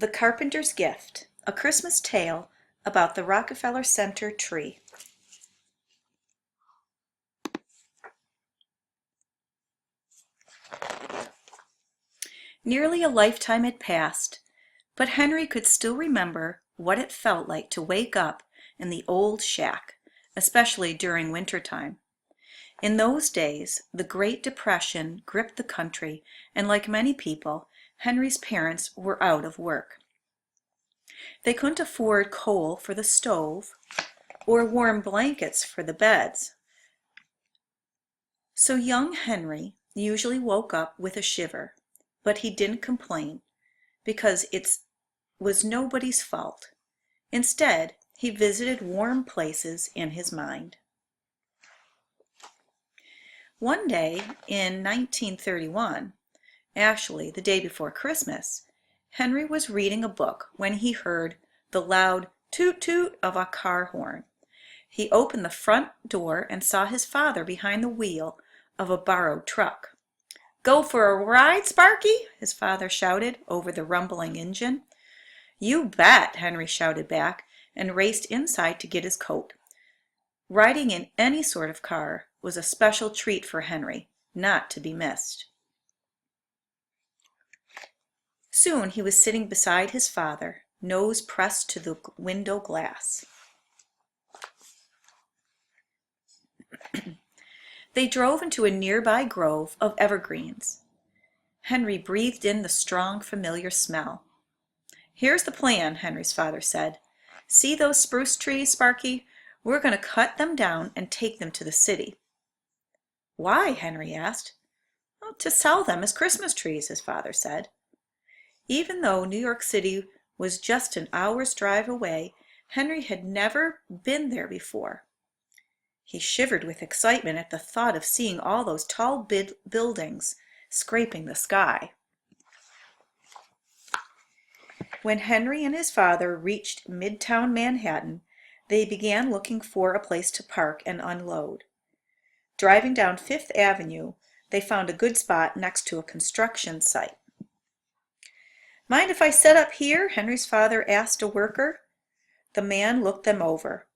The Carpenter's Gift, a Christmas tale about the Rockefeller Center tree. Nearly a lifetime had passed, but Henry could still remember what it felt like to wake up in the old shack, especially during winter time. In those days, the Great Depression gripped the country, and like many people, Henry's parents were out of work. They couldn't afford coal for the stove or warm blankets for the beds. So young Henry usually woke up with a shiver, but he didn't complain because it was nobody's fault. Instead, he visited warm places in his mind. One day in 1931, actually the day before Christmas, Henry was reading a book when he heard the loud toot-toot of a car horn. He opened the front door and saw his father behind the wheel of a borrowed truck. "Go for a ride, Sparky?" his father shouted over the rumbling engine. "You bet," Henry shouted back and raced inside to get his coat. Riding in any sort of car was a special treat for Henry, not to be missed. Soon he was sitting beside his father, nose pressed to the window glass. They drove into a nearby grove of evergreens. Henry breathed in the strong, familiar smell. "Here's the plan," Henry's father said. "See those spruce trees, Sparky? We're going to cut them down and take them to the city." "Why?" Henry asked. "Well, to sell them as Christmas trees," his father said. Even though New York City was just an hour's drive away, Henry had never been there before. He shivered with excitement at the thought of seeing all those tall buildings scraping the sky. When Henry and his father reached Midtown Manhattan, they began looking for a place to park and unload. Driving down Fifth Avenue, they found a good spot next to a construction site. "Mind if I set up here?" Henry's father asked a worker. The man looked them over.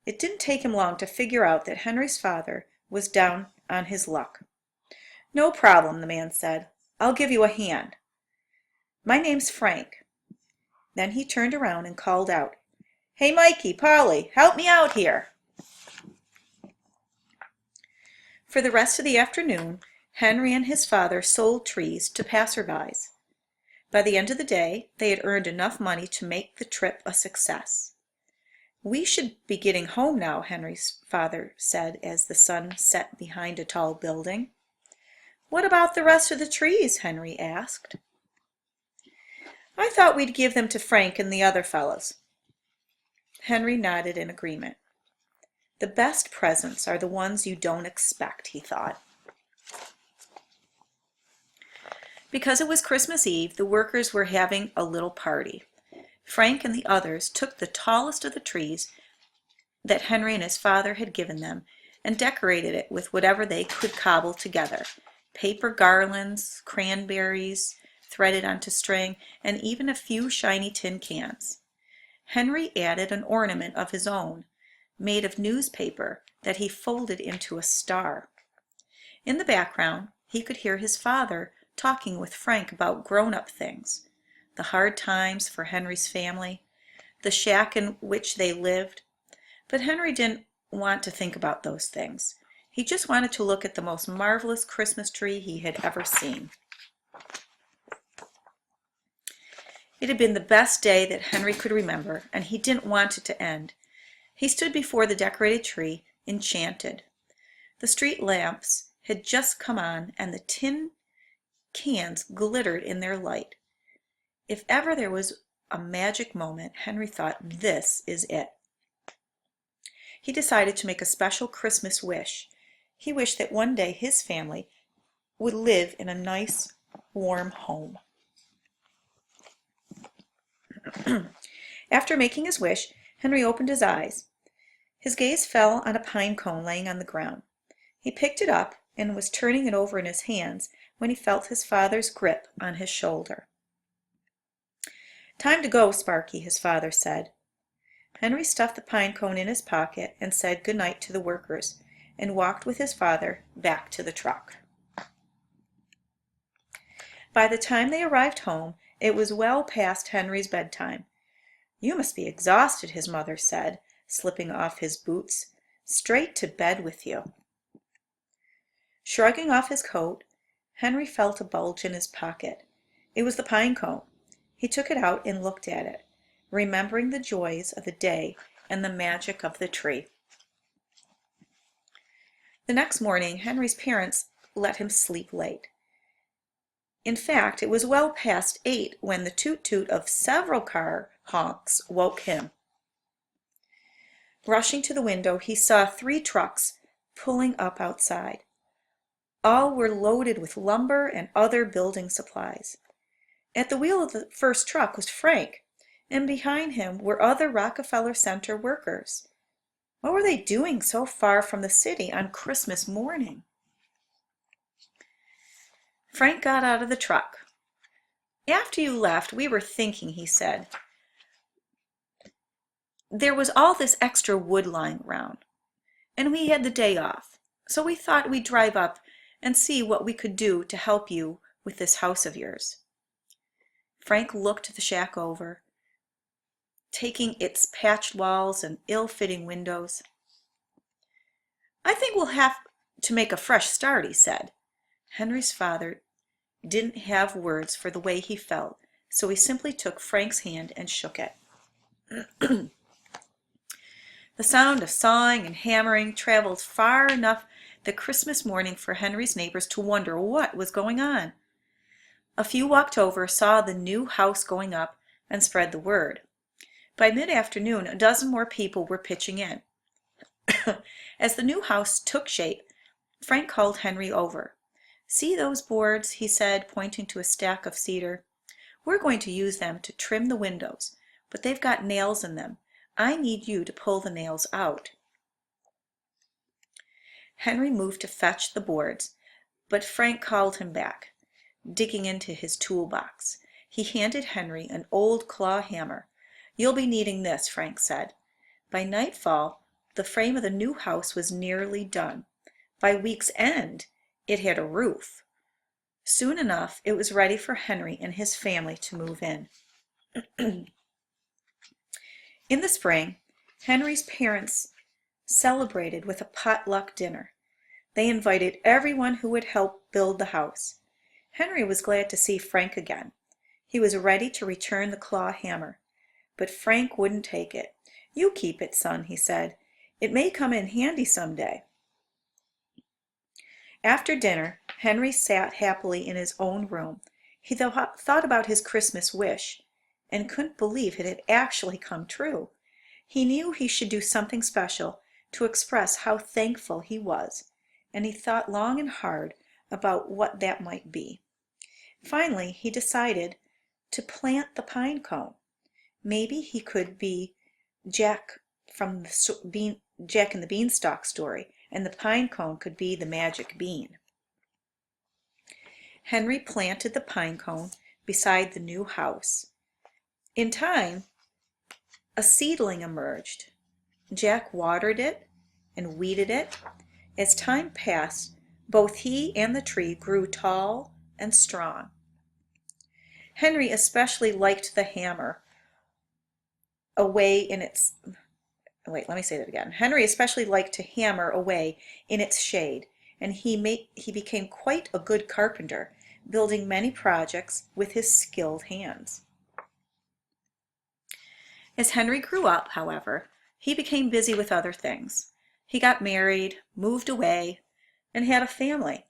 It didn't take him long to figure out that Henry's father was down on his luck. "No problem," the man said. "I'll give you a hand. My name's Frank." Then he turned around and called out, "Hey, Mikey, Polly, help me out here." For the rest of the afternoon, Henry and his father sold trees to passerbys. By the end of the day, they had earned enough money to make the trip a success. "We should be getting home now," Henry's father said as the sun set behind a tall building. "What about the rest of the trees?" Henry asked. "I thought we'd give them to Frank and the other fellows." Henry nodded in agreement. The best presents are the ones you don't expect, he thought. Because it was Christmas Eve, the workers were having a little party. Frank and the others took the tallest of the trees that Henry and his father had given them and decorated it with whatever they could cobble together: paper garlands, cranberries threaded onto string, and even a few shiny tin cans. Henry added an ornament of his own, made of newspaper that he folded into a star. In the background, he could hear his father talking with Frank about grown-up things, the hard times for Henry's family, the shack in which they lived. But Henry didn't want to think about those things. He just wanted to look at the most marvelous Christmas tree he had ever seen. It had been the best day that Henry could remember, and he didn't want it to end. He stood before the decorated tree, enchanted. The street lamps had just come on, and the tin cans glittered in their light. If ever there was a magic moment, Henry thought, this is it. He decided to make a special Christmas wish. He wished that one day his family would live in a nice, warm home. After making his wish, Henry opened his eyes. His gaze fell on a pine cone laying on the ground. He picked it up and was turning it over in his hands when he felt his father's grip on his shoulder. "Time to go, Sparky," his father said. Henry stuffed the pine cone in his pocket and said good night to the workers, and walked with his father back to the truck. By the time they arrived home, it was well past Henry's bedtime. "You must be exhausted," his mother said, slipping off his boots. "Straight to bed with you." Shrugging off his coat, Henry felt a bulge in his pocket. It was the pine cone. He took it out and looked at it, remembering the joys of the day and the magic of the tree. The next morning, Henry's parents let him sleep late. In fact, it was well past 8 when the toot-toot of several car honks woke him. Rushing to the window, he saw 3 trucks pulling up outside. All were loaded with lumber and other building supplies. At the wheel of the first truck was Frank, and behind him were other Rockefeller Center workers. What were they doing so far from the city on Christmas morning? Frank got out of the truck. "After you left, we were thinking," he said. "There was all this extra wood lying around, and we had the day off, so we thought we'd drive up and see what we could do to help you with this house of yours." Frank looked the shack over, taking its patched walls and ill-fitting windows. "I think we'll have to make a fresh start," he said. Henry's father didn't have words for the way he felt, so he simply took Frank's hand and shook it. The sound of sawing and hammering traveled far enough the Christmas morning for Henry's neighbors to wonder what was going on. A few walked over, saw the new house going up, and spread the word. By mid-afternoon, a dozen more people were pitching in. As the new house took shape, Frank called Henry over. "See those boards?" he said, pointing to a stack of cedar. "We're going to use them to trim the windows, but they've got nails in them. I need you to pull the nails out." Henry moved to fetch the boards, but Frank called him back. Digging into his toolbox, he handed Henry an old claw hammer. "You'll be needing this," Frank said. By nightfall, the frame of the new house was nearly done. By week's end, it had a roof. Soon enough, it was ready for Henry and his family to move in. In the spring, Henry's parents celebrated with a potluck dinner. They invited everyone who would help build the house. Henry was glad to see Frank again. He was ready to return the claw hammer, but Frank wouldn't take it. "You keep it, son," he said. "It may come in handy someday." After dinner, Henry sat happily in his own room. He thought about his Christmas wish and couldn't believe it had actually come true. He knew he should do something special to express how thankful he was, and he thought long and hard about what that might be. Finally, he decided to plant the pine cone. Maybe he could be Jack from the Jack and the Beanstalk story, and the pine cone could be the magic bean. Henry planted the pine cone beside the new house. In time, a seedling emerged. Jack watered it and weeded it. As time passed, both he and the tree grew tall and strong. Henry especially liked the hammer away in its Henry especially liked to hammer away in its shade, and he became quite a good carpenter, building many projects with his skilled hands. As Henry grew up, however, he became busy with other things. He got married, moved away, and had a family.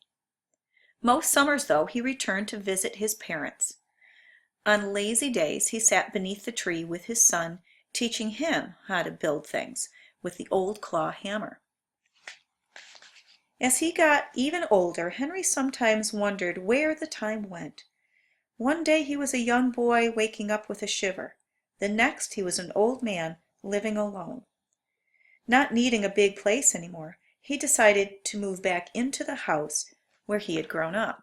Most summers, though, he returned to visit his parents. On lazy days, he sat beneath the tree with his son, teaching him how to build things with the old claw hammer. As he got even older, Henry sometimes wondered where the time went. One day he was a young boy waking up with a shiver. The next he was an old man living alone. Not needing a big place anymore, he decided to move back into the house where he had grown up.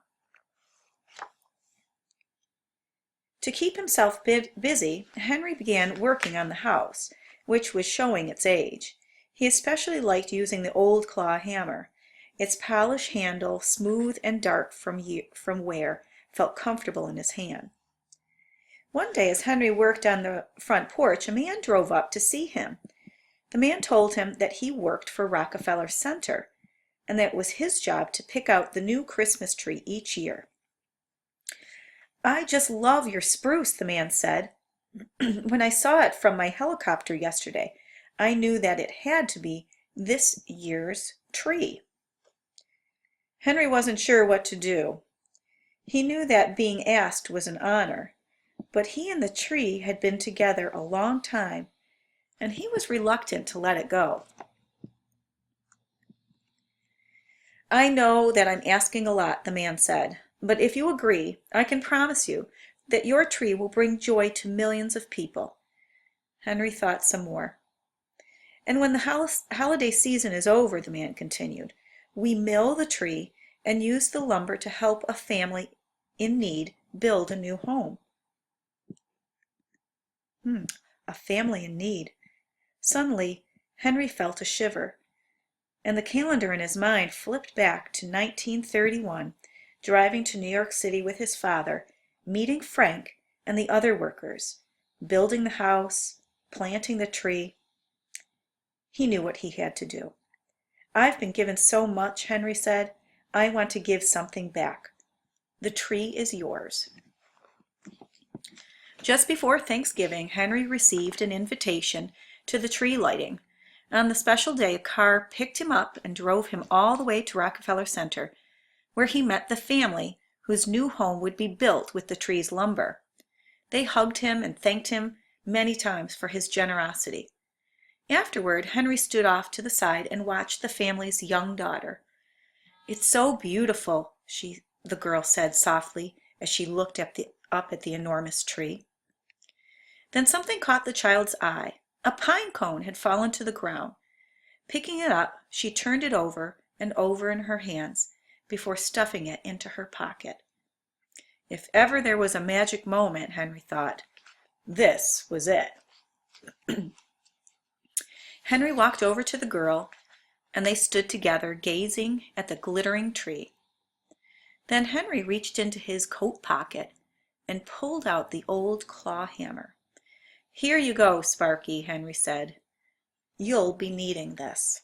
To keep himself busy, Henry began working on the house, which was showing its age. He especially liked using the old claw hammer. Its polished handle, smooth and dark from wear, felt comfortable in his hand. One day as Henry worked on the front porch, a man drove up to see him. The man told him that he worked for Rockefeller Center, and that it was his job to pick out the new Christmas tree each year. "I just love your spruce," the man said. "When I saw it from my helicopter yesterday, I knew that it had to be this year's tree." Henry wasn't sure what to do. He knew that being asked was an honor, but he and the tree had been together a long time, and he was reluctant to let it go. "I know that I'm asking a lot," the man said, "but if you agree, I can promise you that your tree will bring joy to millions of people." Henry thought some more. "And when the holiday season is over," the man continued, "we mill the tree and use the lumber to help a family in need build a new home." A family in need. Suddenly, Henry felt a shiver, and the calendar in his mind flipped back to 1931, driving to New York City with his father, meeting Frank and the other workers, building the house, planting the tree. He knew what he had to do. "I've been given so much," Henry said. "I want to give something back. The tree is yours." Just before Thanksgiving, Henry received an invitation to the tree lighting. On the special day, a car picked him up and drove him all the way to Rockefeller Center, where he met the family whose new home would be built with the tree's lumber. They hugged him and thanked him many times for his generosity. Afterward, Henry stood off to the side and watched the family's young daughter. "It's so beautiful," the girl said softly as she looked up at the enormous tree. Then something caught the child's eye. A pine cone had fallen to the ground. Picking it up, she turned it over and over in her hands before stuffing it into her pocket. If ever there was a magic moment, Henry thought, this was it. Henry walked over to the girl, and they stood together gazing at the glittering tree. Then Henry reached into his coat pocket and pulled out the old claw hammer. "Here you go, Sparky," Henry said. "You'll be needing this."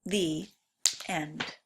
The end.